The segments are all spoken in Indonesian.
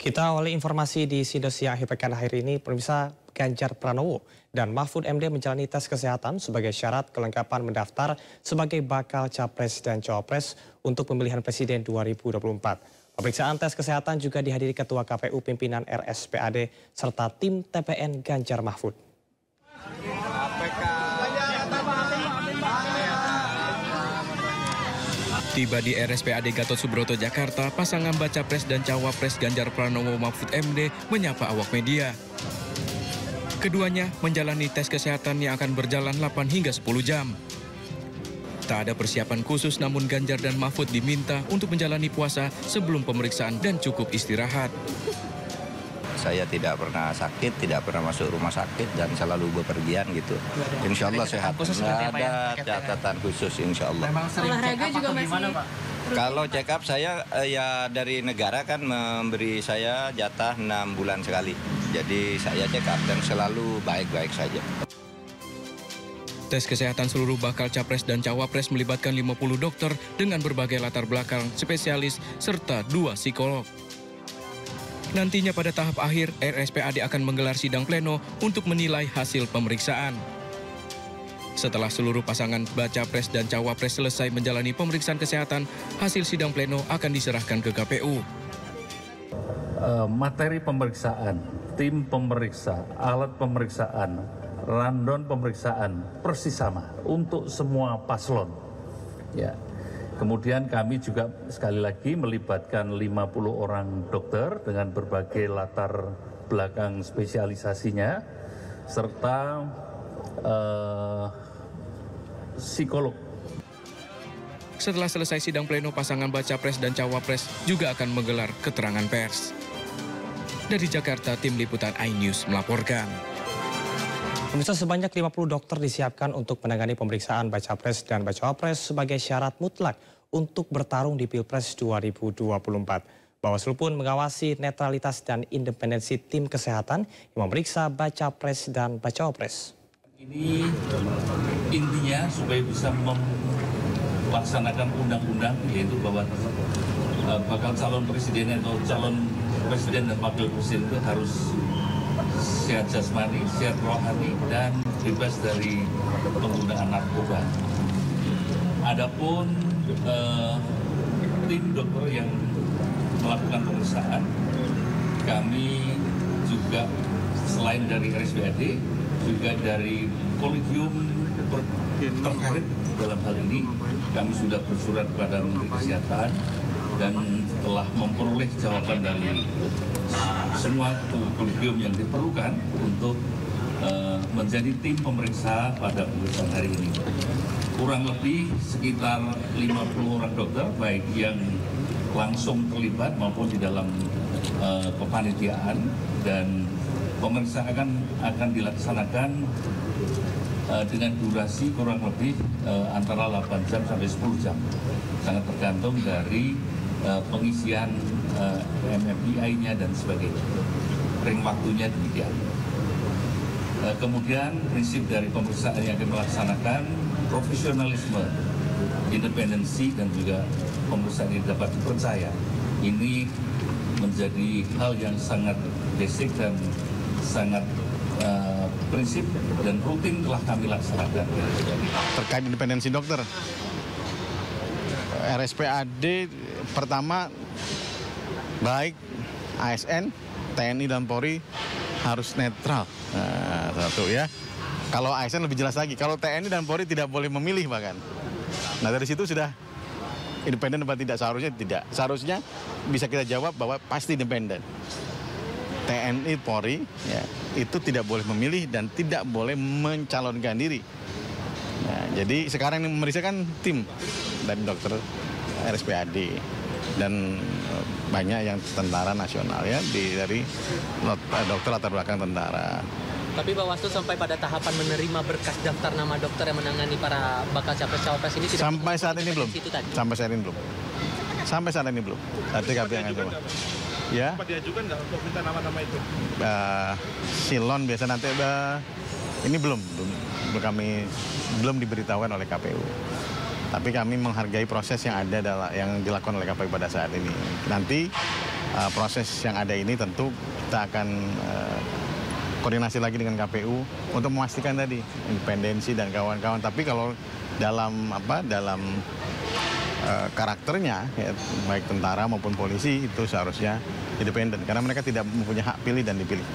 Kita awali informasi di Sido Siang akhir pekan ini, pemirsa. Ganjar Pranowo dan Mahfud MD menjalani tes kesehatan sebagai syarat kelengkapan mendaftar sebagai bakal capres dan cawapres untuk pemilihan presiden 2024. Pemeriksaan tes kesehatan juga dihadiri Ketua KPU pimpinan RSPAD serta tim TPN Ganjar Mahfud. Tiba di RSPAD Gatot Subroto, Jakarta, pasangan baca pres dan cawapres Ganjar Pranowo Mahfud MD menyapa awak media. Keduanya menjalani tes kesehatan yang akan berjalan 8 hingga 10 jam. Tak ada persiapan khusus, namun Ganjar dan Mahfud diminta untuk menjalani puasa sebelum pemeriksaan dan cukup istirahat. Saya tidak pernah sakit, tidak pernah masuk rumah sakit dan selalu bepergian gitu. Insya Allah sehat. Nggak ada catatan khusus insya Allah. Olahraga juga masih. Kalau check up saya ya dari negara kan memberi saya jatah 6 bulan sekali. Jadi saya check up dan selalu baik-baik saja. Tes kesehatan seluruh bakal capres dan cawapres melibatkan 50 dokter dengan berbagai latar belakang spesialis serta 2 psikolog. Nantinya pada tahap akhir, RSPAD akan menggelar sidang pleno untuk menilai hasil pemeriksaan. Setelah seluruh pasangan baca pres dan cawapres selesai menjalani pemeriksaan kesehatan, hasil sidang pleno akan diserahkan ke KPU. Materi pemeriksaan, tim pemeriksa, alat pemeriksaan, rundown pemeriksaan persis sama untuk semua paslon. Ya. Kemudian kami juga sekali lagi melibatkan 50 orang dokter dengan berbagai latar belakang spesialisasinya serta psikolog. Setelah selesai sidang pleno, pasangan baca pres dan cawapres juga akan menggelar keterangan pers. Dari Jakarta, tim liputan iNews melaporkan. Pemirsa, sebanyak 50 dokter disiapkan untuk menangani pemeriksaan baca pres dan baca pres sebagai syarat mutlak untuk bertarung di Pilpres 2024. Bawaslu pun mengawasi netralitas dan independensi tim kesehatan yang memeriksa baca pres dan baca pres. Ini intinya supaya bisa melaksanakan undang-undang, yaitu bahwa bakal calon presiden atau calon presiden dan wakil presiden itu harus sehat jasmani, sehat rohani, dan bebas dari penggunaan narkoba. Adapun tim dokter yang melakukan pemeriksaan, kami juga selain dari RSPAD, juga dari kolegium terkait dalam hal ini, kami sudah bersurat kepada Menteri Kesehatan dan telah memperoleh jawaban dari semua kolegium yang diperlukan untuk menjadi tim pemeriksa pada pemeriksaan hari ini. Kurang lebih sekitar 50 orang dokter, baik yang langsung terlibat maupun di dalam kepanitiaan, dan pemeriksaan akan dilaksanakan dengan durasi kurang lebih antara 8 jam sampai 10 jam. Sangat tergantung dari pengisian MMPI-nya dan sebagainya. Ring waktunya demikian. Kemudian prinsip dari pemeriksaan yang akan melaksanakan profesionalisme, independensi, dan juga pemeriksaan yang dapat dipercaya. Ini menjadi hal yang sangat basic dan sangat prinsip dan rutin telah kami laksanakan. Terkait independensi dokter, RSPAD pertama baik ASN, TNI dan Polri harus netral. Nah, satu ya. Kalau ASN lebih jelas lagi, kalau TNI dan Polri tidak boleh memilih bahkan. Nah dari situ sudah independen apa tidak? Seharusnya tidak. Seharusnya bisa kita jawab bahwa pasti independen. TNI, Polri, ya, itu tidak boleh memilih dan tidak boleh mencalonkan diri. Nah, jadi sekarang yang memeriksa kan tim dari dokter RSPAD dan banyak yang tentara nasional ya dari dokter latar belakang tentara. Tapi Bawaslu sampai pada tahapan menerima berkas daftar nama dokter yang menangani para bakal capres-cawapres ini tidak sampai saat ini belum. Sampai saat ini belum. Sampai saat ini belum. TKP yang ada. Ya. Sempat diajukan nggak untuk minta nama-nama itu? Silon biasa nanti ini belum kami belum diberitahukan oleh KPU. Tapi kami menghargai proses yang ada yang dilakukan oleh KPU pada saat ini. Nanti proses yang ada ini tentu kita akan koordinasi lagi dengan KPU untuk memastikan tadi independensi dan kawan-kawan. Tapi kalau dalam karakternya, ya, baik tentara maupun polisi itu seharusnya independen karena mereka tidak mempunyai hak pilih dan dipilih.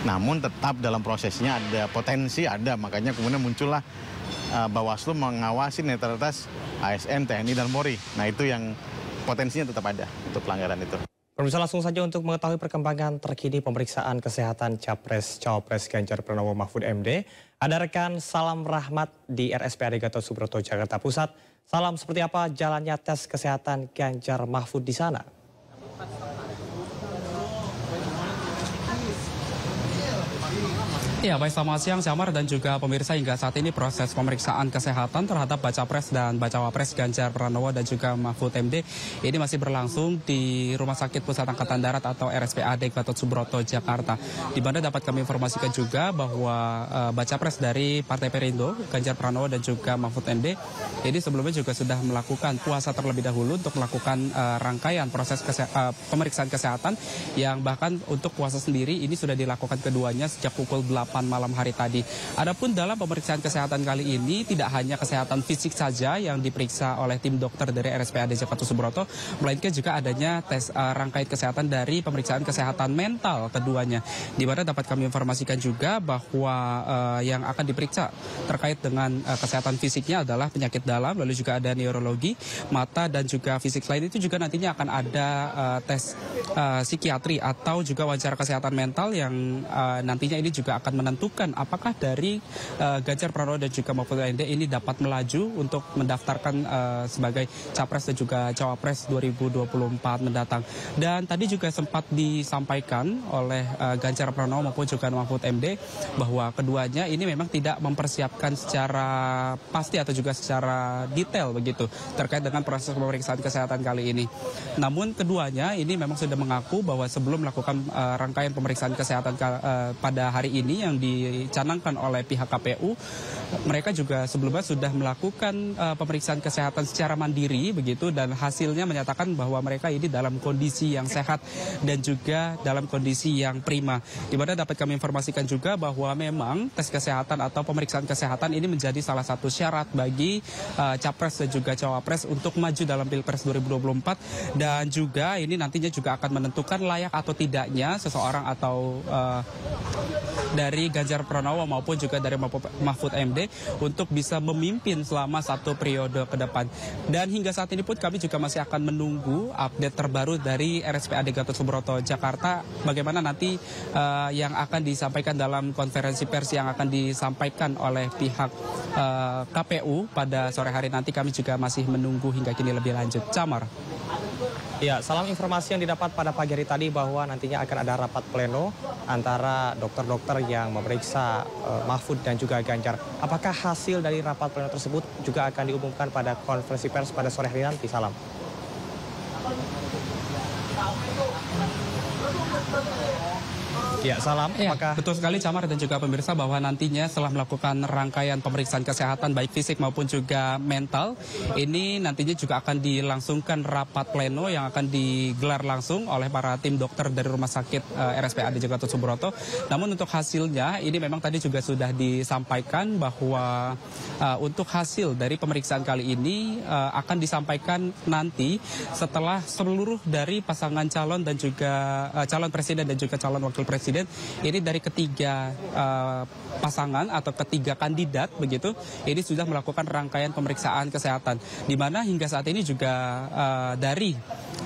Namun tetap dalam prosesnya ada potensi, makanya kemudian muncullah Bawaslu mengawasi netralitas ASN, TNI, dan Polri. Nah itu yang potensinya tetap ada untuk pelanggaran itu. Pemirsa, langsung saja untuk mengetahui perkembangan terkini pemeriksaan kesehatan Capres-Cawapres Ganjar Pranowo Mahfud MD. Ada rekan Salam Rahmat di RSPAD Gatot Subroto, Jakarta Pusat. Salam, seperti apa jalannya tes kesehatan Ganjar Mahfud di sana? Ya, baik, selamat siang Syamar dan juga pemirsa. Hingga saat ini proses pemeriksaan kesehatan terhadap Baca Pres dan Bacawa Pres Ganjar Pranowo dan juga Mahfud MD ini masih berlangsung di Rumah Sakit Pusat Angkatan Darat atau RSPAD Gatot Subroto, Jakarta. Di mana dapat kami informasikan juga bahwa Baca Pres dari Partai Perindo, Ganjar Pranowo dan juga Mahfud MD ini sebelumnya juga sudah melakukan puasa terlebih dahulu untuk melakukan rangkaian proses pemeriksaan kesehatan yang bahkan untuk puasa sendiri ini sudah dilakukan keduanya sejak pukul 8 malam hari tadi. Adapun dalam pemeriksaan kesehatan kali ini tidak hanya kesehatan fisik saja yang diperiksa oleh tim dokter dari RSPAD Gatot Subroto, melainkan juga adanya tes rangkaian kesehatan dari pemeriksaan kesehatan mental keduanya. Di mana dapat kami informasikan juga bahwa yang akan diperiksa terkait dengan kesehatan fisiknya adalah penyakit dalam, lalu juga ada neurologi, mata dan juga fisik. Selain itu juga nantinya akan ada tes psikiatri atau juga wawancara kesehatan mental yang nantinya ini juga akan menentukan apakah dari Ganjar Pranowo dan juga Mahfud MD ini dapat melaju untuk mendaftarkan sebagai Capres dan juga Cawapres 2024 mendatang. Dan tadi juga sempat disampaikan oleh Ganjar Pranowo maupun juga Mahfud MD bahwa keduanya ini memang tidak mempersiapkan secara pasti atau juga secara detail begitu terkait dengan proses pemeriksaan kesehatan kali ini. Namun keduanya ini memang sudah mengaku bahwa sebelum melakukan rangkaian pemeriksaan kesehatan pada hari ini yang dicanangkan oleh pihak KPU, mereka juga sebelumnya sudah melakukan pemeriksaan kesehatan secara mandiri begitu, dan hasilnya menyatakan bahwa mereka ini dalam kondisi yang sehat dan juga dalam kondisi yang prima. Di mana dapat kami informasikan juga bahwa memang tes kesehatan atau pemeriksaan kesehatan ini menjadi salah satu syarat bagi Capres dan juga Cawapres untuk maju dalam Pilpres 2024, dan juga ini nantinya juga akan menentukan layak atau tidaknya seseorang atau dari Ganjar Pranowo maupun juga dari Mahfud MD untuk bisa memimpin selama satu periode ke depan. Dan hingga saat ini pun kami juga masih akan menunggu update terbaru dari RSPAD Gatot Subroto, Jakarta, bagaimana nanti yang akan disampaikan dalam konferensi pers yang akan disampaikan oleh pihak KPU pada sore hari nanti. Kami juga masih menunggu hingga kini lebih lanjut. Camar. Ya, salam informasi yang didapat pada pagi hari tadi bahwa nantinya akan ada rapat pleno antara dokter-dokter yang memeriksa Mahfud dan juga Ganjar. Apakah hasil dari rapat pleno tersebut juga akan diumumkan pada konferensi pers pada sore hari nanti? Salam. Ya, salam. Apakah... Betul sekali Camar dan juga pemirsa bahwa nantinya setelah melakukan rangkaian pemeriksaan kesehatan baik fisik maupun juga mental, ini nantinya juga akan dilangsungkan rapat pleno yang akan digelar langsung oleh para tim dokter dari Rumah Sakit RSPAD Gatot Subroto. Namun untuk hasilnya ini memang tadi juga sudah disampaikan bahwa untuk hasil dari pemeriksaan kali ini akan disampaikan nanti setelah seluruh dari pasangan calon dan juga calon presiden dan juga calon wakil presiden ini dari ketiga pasangan atau ketiga kandidat begitu ini sudah melakukan rangkaian pemeriksaan kesehatan, di mana hingga saat ini juga dari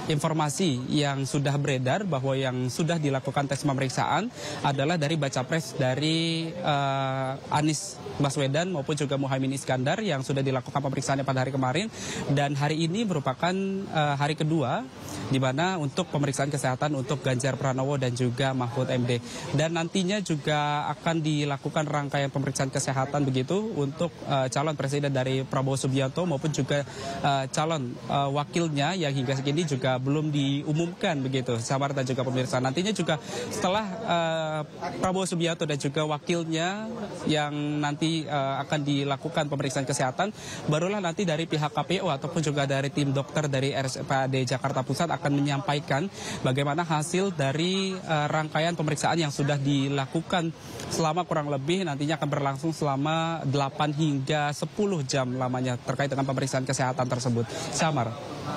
informasi yang sudah beredar bahwa yang sudah dilakukan tes pemeriksaan adalah dari Baca Pres dari Anies Baswedan maupun juga Muhaimin Iskandar yang sudah dilakukan pemeriksaannya pada hari kemarin, dan hari ini merupakan hari kedua di mana untuk pemeriksaan kesehatan untuk Ganjar Pranowo dan juga Mahfud Mahfud MD. Dan nantinya juga akan dilakukan rangkaian pemeriksaan kesehatan begitu untuk calon presiden dari Prabowo Subianto maupun juga calon wakilnya yang hingga segini juga belum diumumkan begitu. Samar dan juga pemirsa. Nantinya juga setelah Prabowo Subianto dan juga wakilnya yang nanti akan dilakukan pemeriksaan kesehatan, barulah nanti dari pihak KPU ataupun juga dari tim dokter dari RSUPAD Jakarta Pusat akan menyampaikan bagaimana hasil dari rangkaian pemeriksaan yang sudah dilakukan selama kurang lebih nantinya akan berlangsung selama 8 hingga 10 jam lamanya terkait dengan pemeriksaan kesehatan tersebut. Samar.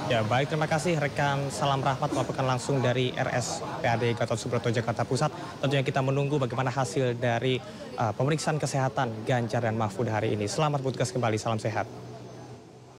Ya baik, terima kasih rekan Salam Rahmat melaporkan langsung dari RSPAD Gatot Subroto Jakarta Pusat. Tentunya kita menunggu bagaimana hasil dari pemeriksaan kesehatan Ganjar dan Mahfud hari ini. Selamat bertugas kembali, salam sehat.